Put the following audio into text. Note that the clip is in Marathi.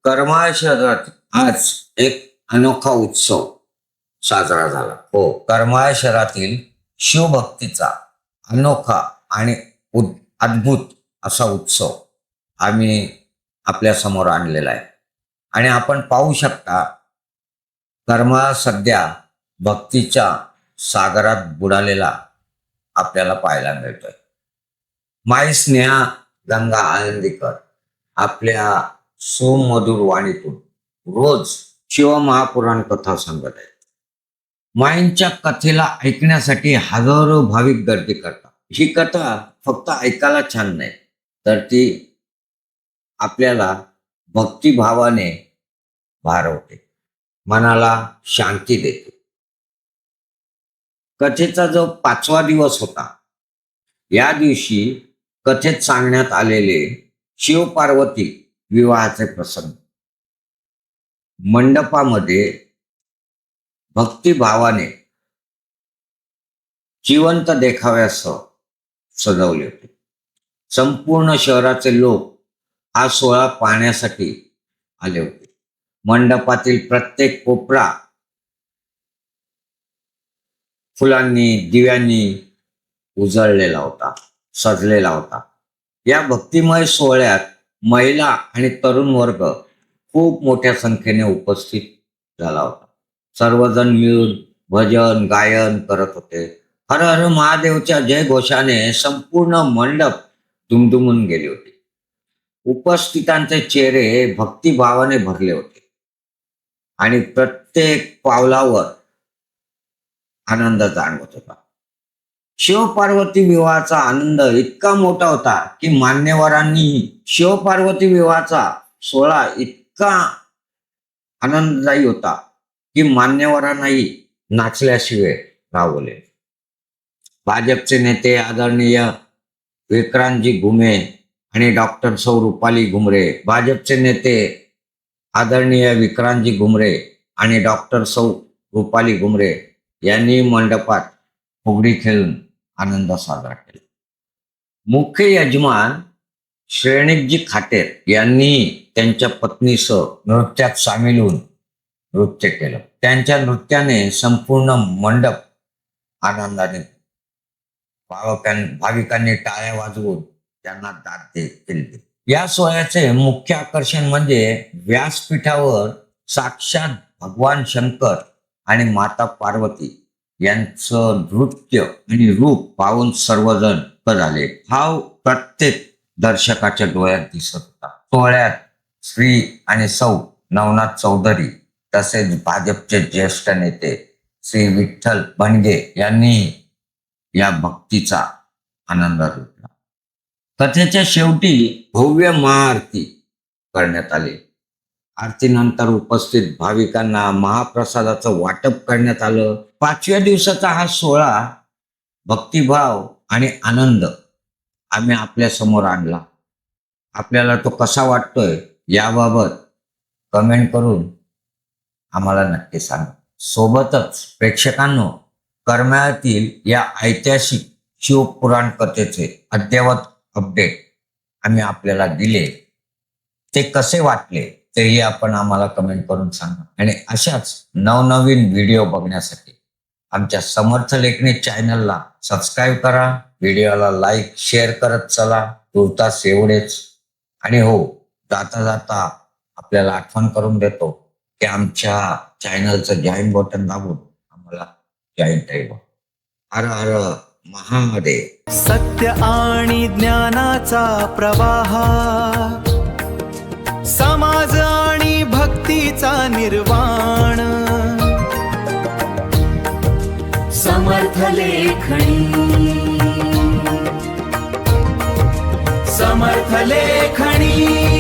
करमाळ शहरात आज एक अनोखा उत्सव साजरा झाला. हो, करमाळ शहरातील शिवभक्तीचा अनोखा आणि अद्भुत असा उत्सव आम्ही आपल्या समोर आणलेला आहे. आणि आपण पाहू शकता, करमाळ सध्या भक्तीच्या सागरात बुडालेला आपल्याला पाहायला मिळतोय. माई स्नेहा गंगा आळंदीकर आपल्या सुमधुर वाणीतून रोज शिवमहापुराण कथा सांगत आहेत. माईंच्या कथेला ऐकण्यासाठी हजारो भाविक गर्दी करतात. ही कथा फक्त ऐकायला छान नाही, तर ती आपल्याला भक्तिभावाने भारवते, मनाला शांती देते. कथेचा जो 5वा दिवस होता, या दिवशी कथेत सांगण्यात आलेले शिवपार्वती विवाहाचे प्रसंग मंडपामध्ये भक्तिभावाने जिवंत देखाव्यासह सजवले होते. संपूर्ण शहराचे लोक हा सोहळा पाहण्यासाठी आले होते. मंडपातील प्रत्येक कोपरा फुलांनी, दिव्यांनी उजळलेला होता, सजलेला होता. या भक्तिमय सोहळ्यात महिला आणि तरुण वर्ग खूप मोठ्या संख्येने उपस्थित झाला होता. सर्वजण मिळून भजन गायन करत होते. हर हर महादेवच्या जयघोषाने संपूर्ण मंडप दुमदुमून गेले होते. उपस्थितांचे चेहरे भक्तिभावाने भरले होते आणि प्रत्येक पावलावर आनंद जाणवत होता. शिवपार्वती विवाहाचा आनंद इतका मोठा होता की मान्यवरांनी शिवपार्वती विवाहाचा सोहळा इतका आनंददायी होता की मान्यवरांनाही नाचल्याशिवाय राहवले. भाजपचे नेते आदरणीय विक्रांतजी घुमे आणि डॉक्टर सौ रुपाली घुमरे, भाजपचे नेते आदरणीय विक्रांतजी घुमरे आणि डॉक्टर सौ रुपाली घुमरे यांनी मंडपात फुगडी खेळून आनंद साजरा केला. मुख्य यजमान श्रेणिकजी खाटेर यांनी त्यांच्या पत्नीसह नृत्यात सामील होऊन नृत्य केलं. त्यांच्या नृत्याने संपूर्ण मंडप आनंदाने भाविकांनी टाळ्या वाजवून त्यांना दाद दिली. या सोहळ्याचे मुख्य आकर्षण म्हणजे व्यासपीठावर साक्षात भगवान शंकर आणि माता पार्वती यांचं नृत्य आणि रूप पाहून सर्वजण झाले. हा प्रत्येक दर्शकाच्या डोळ्यात दिसत होता. सोहळ्यात श्री आणि सौ नवनाथ चौधरी तसेच भाजपचे ज्येष्ठ नेते श्री विठ्ठल बनगे यांनी या भक्तीचा आनंद लुटला. कथेच्या शेवटी भव्य महाआरती करण्यात आली. आरतीनंतर उपस्थित भाविकांना महाप्रसादाचं वाटप करण्यात आलं. 5व्या दिवसाचा हा सोहळा भक्तिभाव आणि आनंद आम्ही आपल्या समोर आणला. आपल्याला तो कसा वाटतोय याबाबत कमेंट करून आम्हाला नक्की सांगा. सोबतच प्रेक्षकांनो, करमाळ्यातील या ऐतिहासिक शिवपुराण कथेचे अद्ययावत अपडेट आम्ही आपल्याला दिले. ते कसे वाटले तेही आपण आम्हाला कमेंट करून सांगा. आणि अशाच नवनवीन व्हिडिओ बघण्यासाठी आमच्या समर्थ लेखणी चॅनलला सबस्क्राईब करा. व्हिडिओला लाईक शेअर करत चला. तुर्तास एवढेच. आणि हो, जाता जाता आपल्याला आठवण करून देतो की आमच्या चॅनलचं जॉईन बटन दाबून आम्हाला जॉईन ठेवा. हर हर महादेव. सत्य आणि ज्ञानाचा प्रवाह, समाज आणि भक्तीचा निर्वाण, समर्थ लेखणी, समर्थ लेखणी.